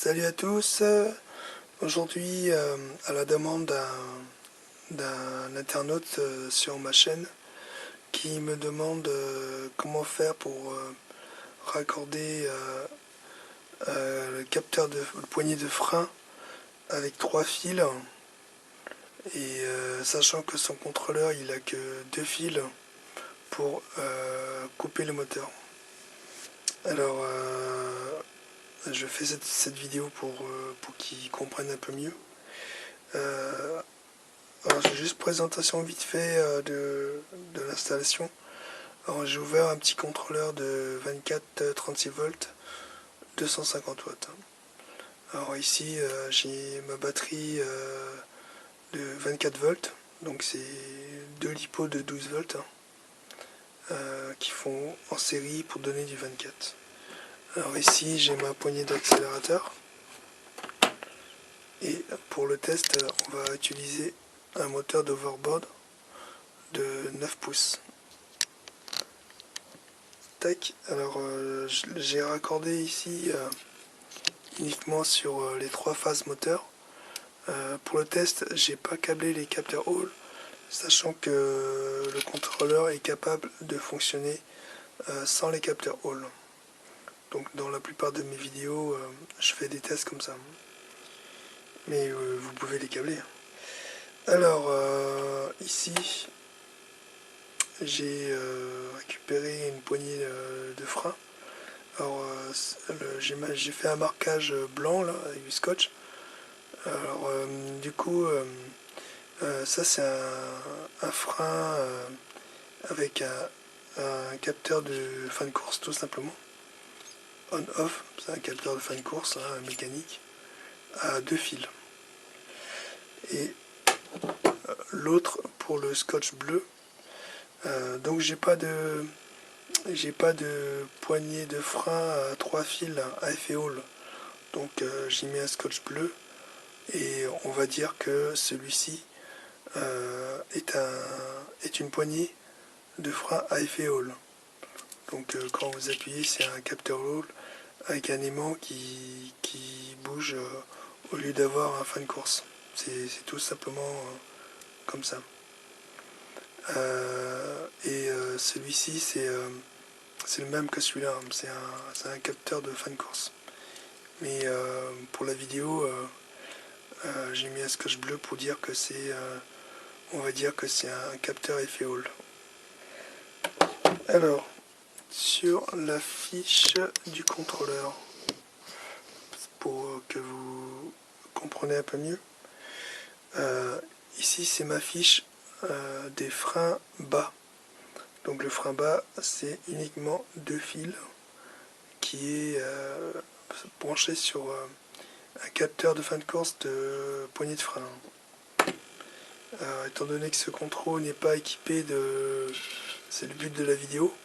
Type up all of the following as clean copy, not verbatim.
Salut à tous. Aujourd'hui, à la demande d'un internaute sur ma chaîne qui me demande comment faire pour raccorder le capteur le poignet de frein avec 3 fils, et sachant que son contrôleur il a que 2 fils pour couper le moteur. Alors je fais cette vidéo pour qu'ils comprennent un peu mieux. Alors j'ai juste présentation vite fait de l'installation. Alors j'ai ouvert un petit contrôleur de 24-36 volts, 250 watts. Alors ici j'ai ma batterie de 24 volts, donc c'est 2 LiPo de 12 volts qui font en série pour donner du 24. Alors ici j'ai ma poignée d'accélérateur, et pour le test on va utiliser un moteur d'overboard de 9 pouces. Tac, alors j'ai raccordé ici uniquement sur les 3 phases moteur. Pour le test, j'ai pas câblé les capteurs Hall, sachant que le contrôleur est capable de fonctionner sans les capteurs Hall. Donc dans la plupart de mes vidéos, je fais des tests comme ça. Mais vous pouvez les câbler. Alors ici, j'ai récupéré une poignée de frein. Alors j'ai fait un marquage blanc là avec du scotch. Alors du coup ça c'est un frein avec un capteur de fin de course tout simplement. On-off, c'est un capteur de fin de course mécanique à 2 fils. Et l'autre pour le scotch bleu. Donc j'ai pas de poignée de frein à 3 fils à effet Hall. Donc j'ai mis un scotch bleu, et on va dire que celui-ci est une poignée de frein à effet Hall. Donc quand vous appuyez, c'est un capteur Hall avec un aimant qui bouge au lieu d'avoir un fin de course. C'est tout simplement comme ça. Celui-ci c'est le même que celui-là, c'est un capteur de fin de course. Mais pour la vidéo, j'ai mis un scotch bleu pour dire que c'est, on va dire que c'est un capteur effet Hall. Alors, sur la fiche du contrôleur, pour que vous compreniez un peu mieux, ici c'est ma fiche des freins bas. Donc le frein bas, c'est uniquement 2 fils qui est branché sur un capteur de fin de course de poignée de frein. Étant donné que ce contrôle n'est pas équipé de... C'est le but de la vidéo.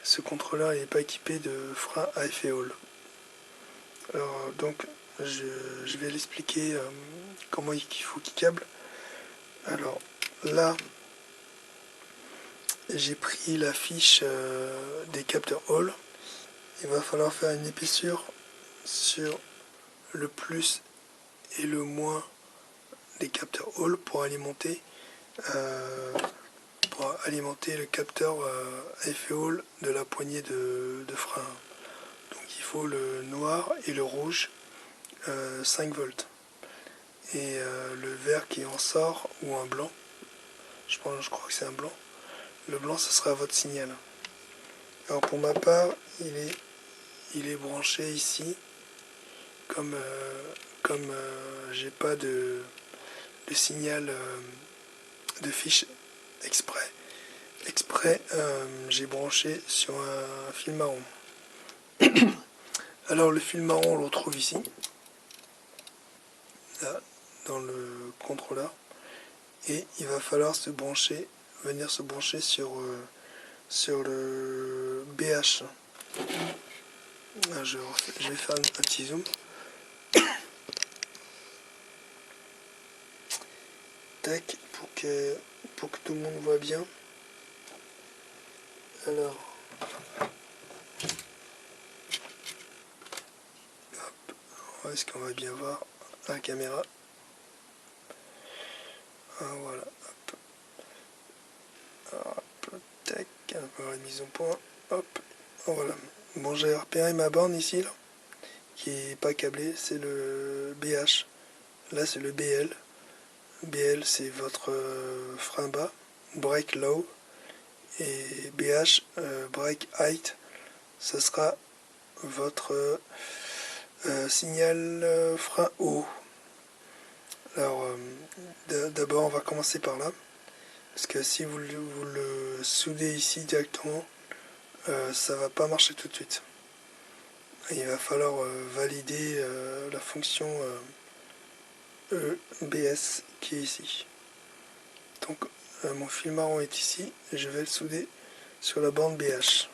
Ce contrôleur n'est pas équipé de frein à effet Hall. Alors donc je vais l'expliquer comment il faut qu'il câble. Alors là, j'ai pris la fiche des capteurs Hall. Il va falloir faire une épaisseur sur le plus et le moins des capteurs Hall pour alimenter le capteur à effet Hall de la poignée de frein. Donc il faut le noir et le rouge 5 volts. Et le vert qui en sort, ou un blanc, je crois que c'est un blanc. Le blanc, ce sera votre signal. Alors pour ma part, il est branché ici, comme j'ai pas de signal de fiche exprès. J'ai branché sur un fil marron. Alors le fil marron, on le retrouve ici, là, dans le contrôleur, et il va falloir venir se brancher sur le BH. Là, je vais faire un petit zoom. Tac, pour que tout le monde voit bien. Alors, hop, Est-ce qu'on va bien voir la caméra? Voilà. Hop. Alors, hop, tac, un peu la mise au point. Hop. Voilà. Bon, j'ai repéré ma borne ici, là, qui est pas câblée, c'est le BH. Là, c'est le BL. BL, c'est votre frein bas, brake low, et BH, brake height, ça sera votre signal frein haut. Alors, d'abord, on va commencer par là, parce que si vous le soudez ici directement, ça va pas marcher tout de suite. Il va falloir valider la fonction EBS qui est ici. Donc, mon fil marron est ici, et je vais le souder sur la bande BH.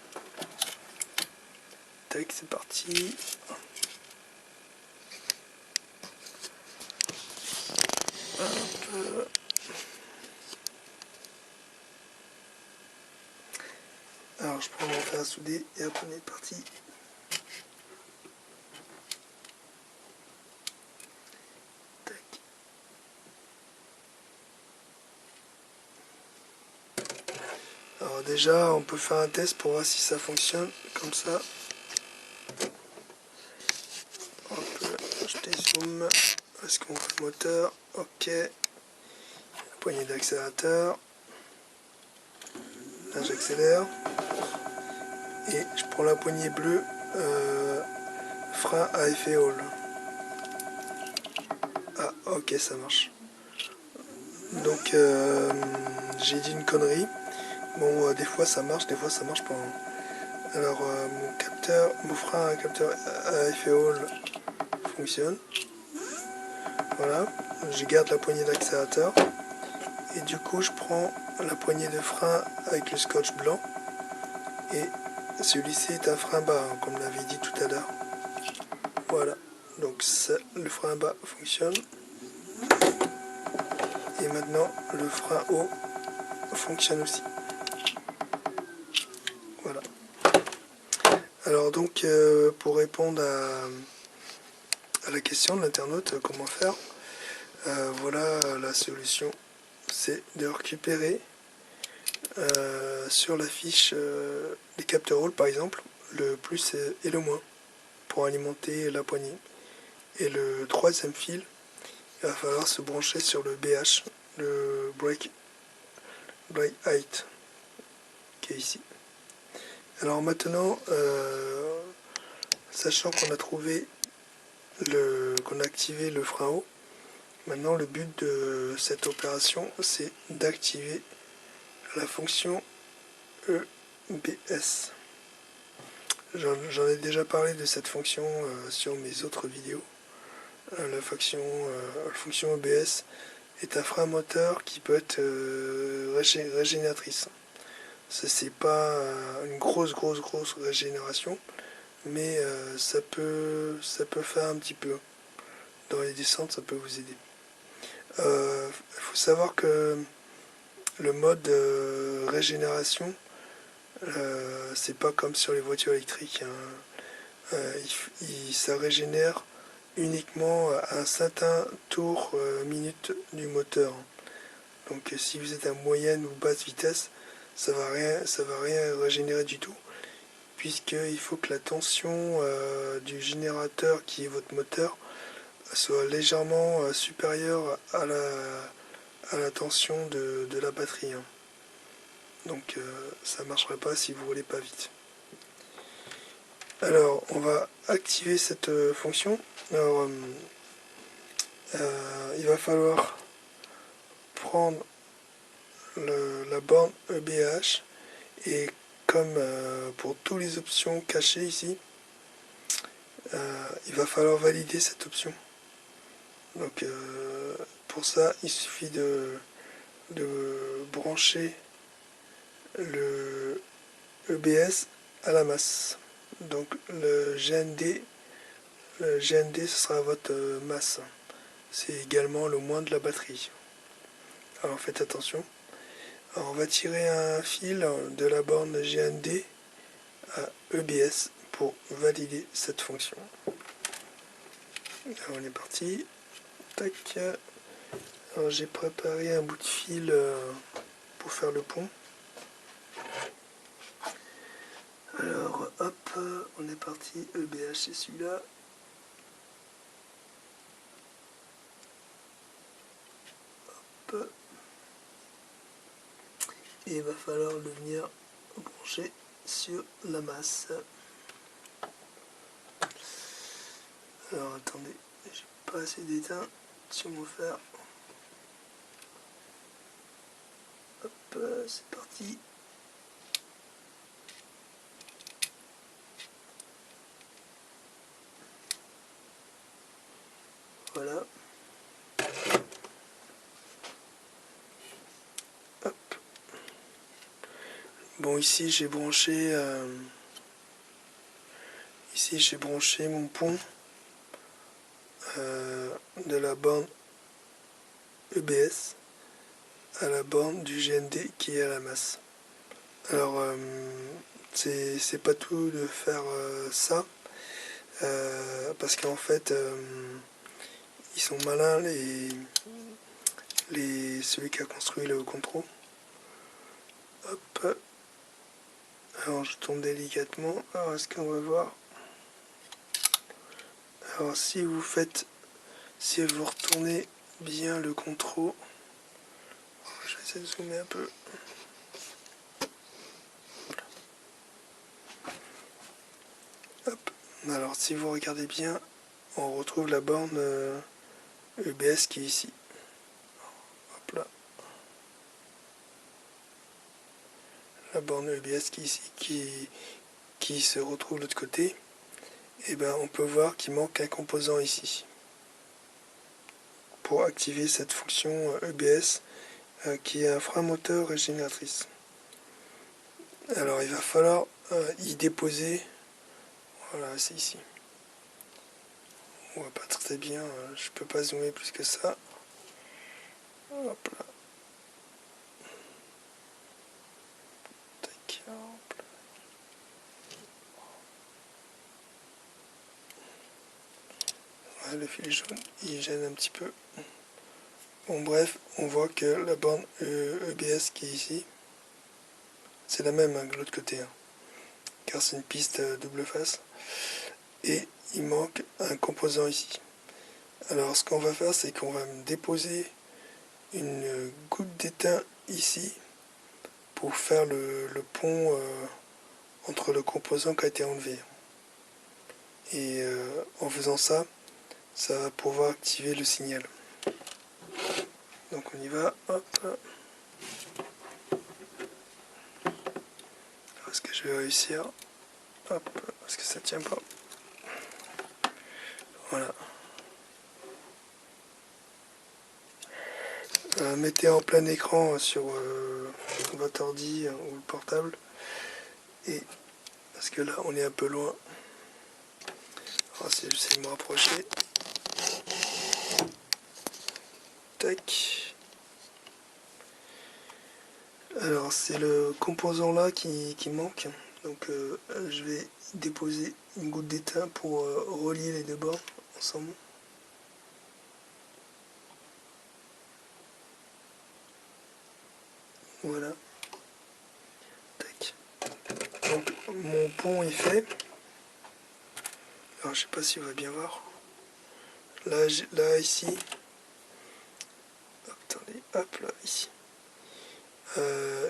Tac, c'est parti. Hop. Alors, je prends mon fer à souder et hop, on est parti. Tac. Alors déjà, on peut faire un test pour voir si ça fonctionne comme ça. Je dézoome. Est-ce qu'on voit le moteur? Ok. La poignée d'accélérateur. Là, j'accélère. Et je prends la poignée bleue, frein à effet Hall. Ah, ok, ça marche. Donc, j'ai dit une connerie. Bon, des fois ça marche, des fois ça marche pas. Alors, mon frein à capteur à effet Hall fonctionne. Voilà, je garde la poignée d'accélérateur. Et du coup, je prends la poignée de frein avec le scotch blanc. Et celui-ci est un frein bas, hein, comme on l'avait dit tout à l'heure. Voilà, donc ça, le frein bas fonctionne. Et maintenant, le frein haut fonctionne aussi. Voilà. Alors donc, pour répondre à la question de l'internaute, comment faire, voilà la solution. C'est de récupérer sur la fiche les capteurs Hall, par exemple, le plus et le moins, pour alimenter la poignée. Et le troisième fil, il va falloir se brancher sur le BH, le brake height, qui est ici. Alors maintenant, sachant qu'on a trouvé qu'on a activé le frein haut, maintenant le but de cette opération, c'est d'activer la fonction EBS. J'en ai déjà parlé de cette fonction sur mes autres vidéos. La fonction EBS est un frein moteur qui peut être régénératrice. C'est pas une grosse régénération, mais ça peut faire un petit peu. Dans les descentes, ça peut vous aider. Il faut savoir que le mode régénération, c'est pas comme sur les voitures électriques, hein. Ça régénère uniquement à un certain tour minute du moteur. Donc si vous êtes à moyenne ou basse vitesse, ça va rien régénérer du tout, puisqu'il faut que la tension du générateur qui est votre moteur soit légèrement supérieure à la tension de la batterie, hein. Donc ça ne marchera pas si vous roulez pas vite. Alors on va activer cette fonction. Alors il va falloir prendre la borne EBH et comme pour toutes les options cachées ici, il va falloir valider cette option. Donc pour ça il suffit de brancher le EBS à la masse. Donc le GND ce sera votre masse. C'est également le moins de la batterie. Alors faites attention. Alors, on va tirer un fil de la borne GND à EBS pour valider cette fonction. Alors, on est parti. Tac. Alors j'ai préparé un bout de fil pour faire le pont. Alors hop, on est parti. EBH c'est celui-là. Hop. Et il va falloir le venir brancher sur la masse. Alors attendez, j'ai pas assez d'étain sur mon fer. Hop, c'est parti. Voilà. Hop. Bon, ici j'ai branché mon pont de la borne EBS à la borne du GND qui est à la masse. Alors c'est pas tout de faire ça parce qu'en fait ils sont malins celui qui a construit le contrôle. Hop. Alors je tourne délicatement. Alors est-ce qu'on va voir? Alors si vous retournez bien le contrôle, je vais essayer de zoomer un peu. Hop. Alors si vous regardez bien, on retrouve la borne EBS qui est ici. Hop là. La borne EBS qui est ici, qui se retrouve de l'autre côté. Et ben on peut voir qu'il manque un composant ici pour activer cette fonction EBS qui est un frein moteur régénératrice. Alors il va falloir y déposer. Voilà, c'est ici. On voit pas très bien, je peux pas zoomer plus que ça. Hop là. Tac, hop là. Ouais, le fil jaune, il gêne un petit peu. Bon bref, on voit que la borne EBS qui est ici, c'est la même que l'autre côté, hein, car c'est une piste double face. Et il manque un composant ici. Alors ce qu'on va faire, c'est qu'on va déposer une goutte d'étain ici pour faire le pont entre le composant qui a été enlevé. Et en faisant ça, ça va pouvoir activer le signal. Donc on y va, hop. Est-ce que je vais réussir? Hop, parce que ça tient pas. Voilà. Mettez en plein écran sur votre ordi ou le portable. Et parce que là on est un peu loin. Alors si j'essaie de me rapprocher. Tac. Alors c'est le composant là qui manque. Donc je vais déposer une goutte d'étain pour relier les deux bords ensemble. Voilà. Tac. Donc mon pont est fait. Alors je sais pas si on va bien voir. Là ici. Attendez, hop là, ici.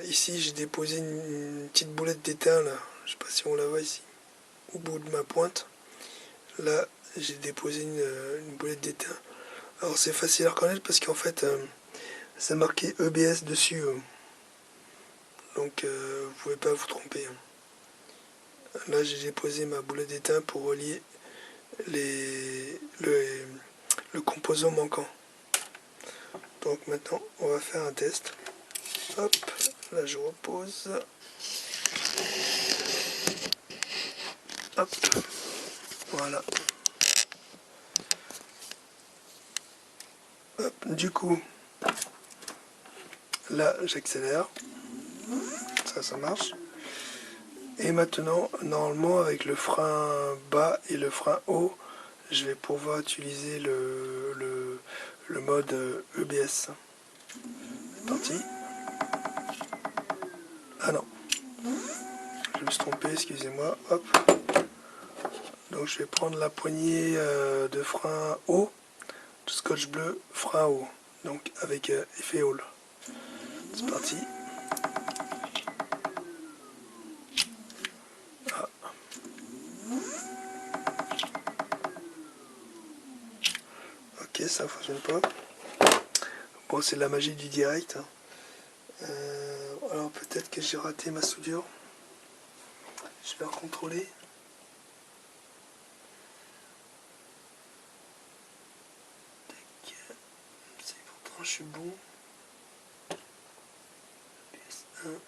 Ici j'ai déposé une petite boulette d'étain là. Je sais pas si on la voit ici. Au bout de ma pointe. Là j'ai déposé une boulette d'étain. Alors c'est facile à reconnaître parce qu'en fait c'est marqué EBS dessus. Donc vous pouvez pas vous tromper. Là j'ai déposé ma boulette d'étain pour relier le composant manquant. Donc maintenant on va faire un test. Hop, là je repose. Hop, voilà. Hop, du coup, là j'accélère. Ça marche. Et maintenant, normalement avec le frein bas et le frein haut, je vais pouvoir utiliser le mode EBS. C'est parti. Ah non, je me suis trompé, excusez-moi. Hop. Donc je vais prendre la poignée de frein haut, de scotch bleu, frein haut, donc avec effet hall. C'est parti. Ah. Ok, ça fonctionne pas. Bon, c'est la magie du direct. Alors peut-être que j'ai raté ma soudure. Je vais recontrôler. C'est pourtant je suis bon. PS1.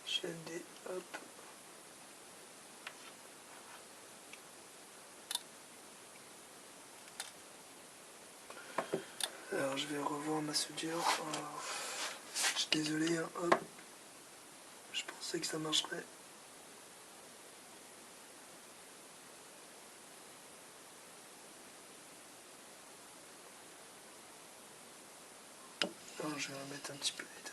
Chaîne D, hop. Alors je vais revoir ma soudure. Alors, je suis désolé, hein, hop. Je pensais que ça marcherait. Alors, je vais remettre un petit peu d'état.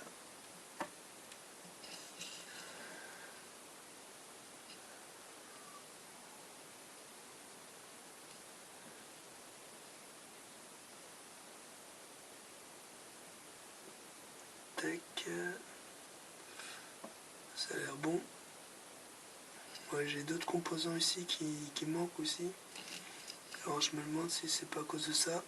Tac. Ça a l'air bon. Ouais, j'ai d'autres composants ici qui manquent aussi. Alors je me demande si c'est pas à cause de ça.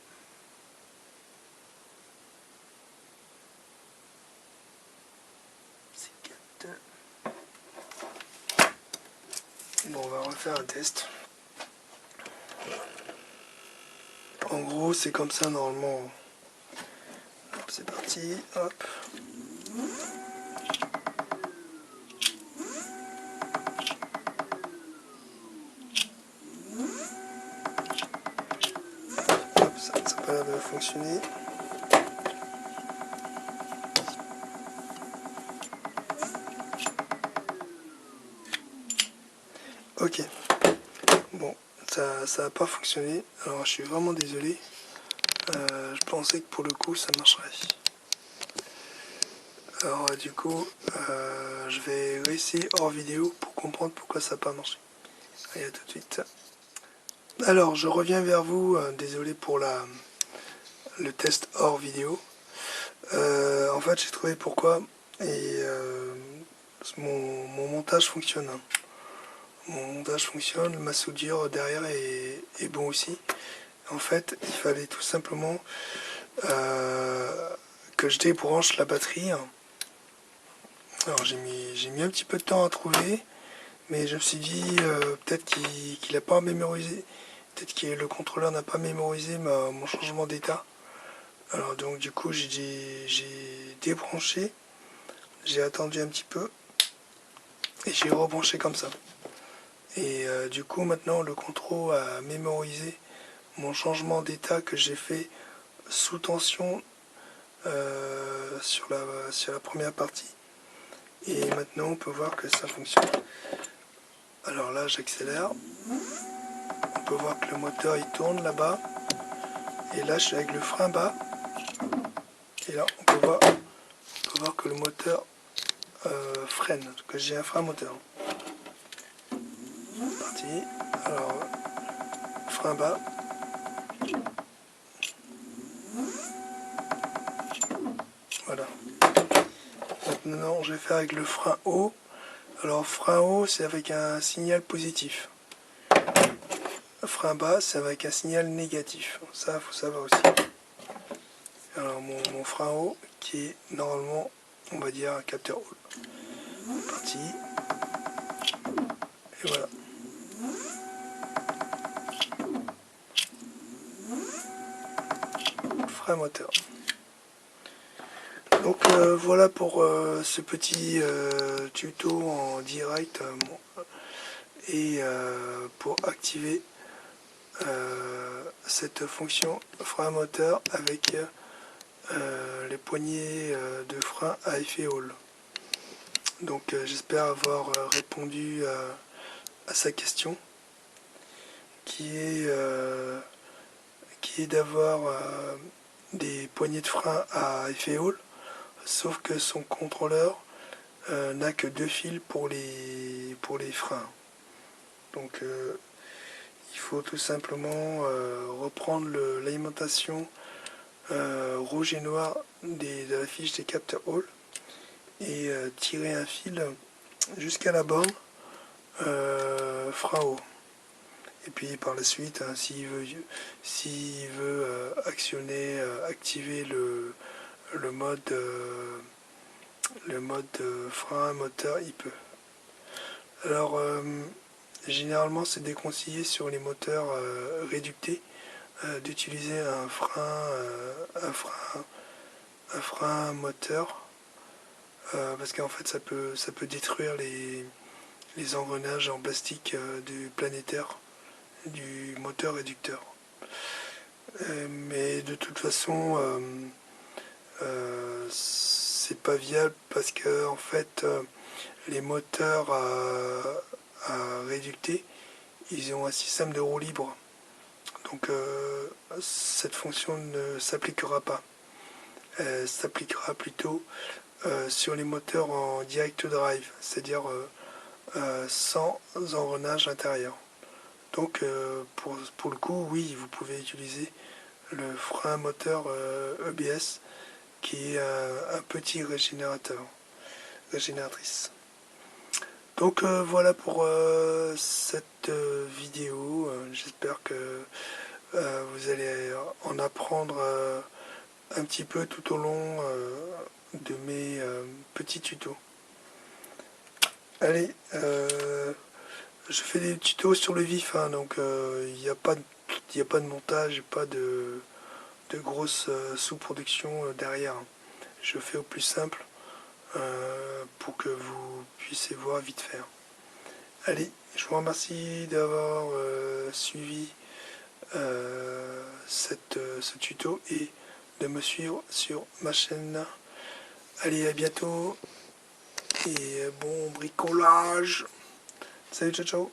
C'est 4. Bon, on va refaire un test. En gros, c'est comme ça normalement. C'est parti, hop. Hop, ça n'a pas l'air de fonctionner. Ok. Bon, ça n'a pas fonctionné. Alors je suis vraiment désolé. Je pensais que pour le coup ça marcherait. Alors du coup, je vais réessayer hors vidéo pour comprendre pourquoi ça n'a pas marché. Allez, à tout de suite. Alors, je reviens vers vous, désolé pour le test hors vidéo. En fait, j'ai trouvé pourquoi, et mon montage fonctionne. Mon montage fonctionne, ma soudure derrière est bon aussi. En fait, il fallait tout simplement que je débranche la batterie. Alors, j'ai mis un petit peu de temps à trouver, mais je me suis dit peut-être qu'il n'a pas mémorisé. Peut-être que le contrôleur n'a pas mémorisé mon changement d'état. Alors donc du coup j'ai débranché, j'ai attendu un petit peu et j'ai rebranché comme ça. Et du coup maintenant le contrôle a mémorisé mon changement d'état que j'ai fait sous tension sur la première partie. Et maintenant on peut voir que ça fonctionne. Alors là j'accélère. On peut voir que le moteur il tourne là-bas. Et là je suis avec le frein bas. Et là on peut voir que le moteur freine. En tout cas j'ai un frein moteur. Parti. Alors frein bas. Voilà. Maintenant je vais faire avec le frein haut. Alors frein haut c'est avec un signal positif. Frein bas c'est avec un signal négatif. Ça faut savoir aussi. Alors mon frein haut qui est normalement on va dire un capteur hall. Parti. Et voilà. Frein moteur. Donc voilà pour ce petit tuto en direct et pour activer cette fonction frein moteur avec les poignées de frein à effet hall. Donc j'espère avoir répondu à sa question, qui est d'avoir des poignées de frein à effet Hall, sauf que son contrôleur n'a que 2 fils pour les freins. Donc il faut tout simplement reprendre l'alimentation rouge et noir de la fiche des capteurs Hall et tirer un fil jusqu'à la borne frein haut. Et puis par la suite, hein, s'il veut activer le mode frein moteur, il peut. Alors généralement c'est déconseillé sur les moteurs réductés d'utiliser un frein moteur parce qu'en fait ça peut détruire les engrenages en plastique du planétaire du moteur réducteur. Mais de toute façon c'est pas viable parce que en fait les moteurs à réducter, ils ont un système de roue libre, donc cette fonction ne s'appliquera pas. Elle s'appliquera plutôt sur les moteurs en direct drive, c'est-à-dire sans engrenage intérieur. Donc pour le coup, oui, vous pouvez utiliser le frein moteur EBS qui est un petit régénératrice. Donc voilà pour cette vidéo. J'espère que vous allez en apprendre un petit peu tout au long de mes petits tutos. Allez, je fais des tutos sur le vif, hein, donc il n'y a pas de montage, pas de grosse sous-production derrière. Je fais au plus simple pour que vous puissiez voir vite faire. Allez, je vous remercie d'avoir suivi ce tuto et de me suivre sur ma chaîne. Allez, à bientôt et bon bricolage. Salut, ciao, ciao.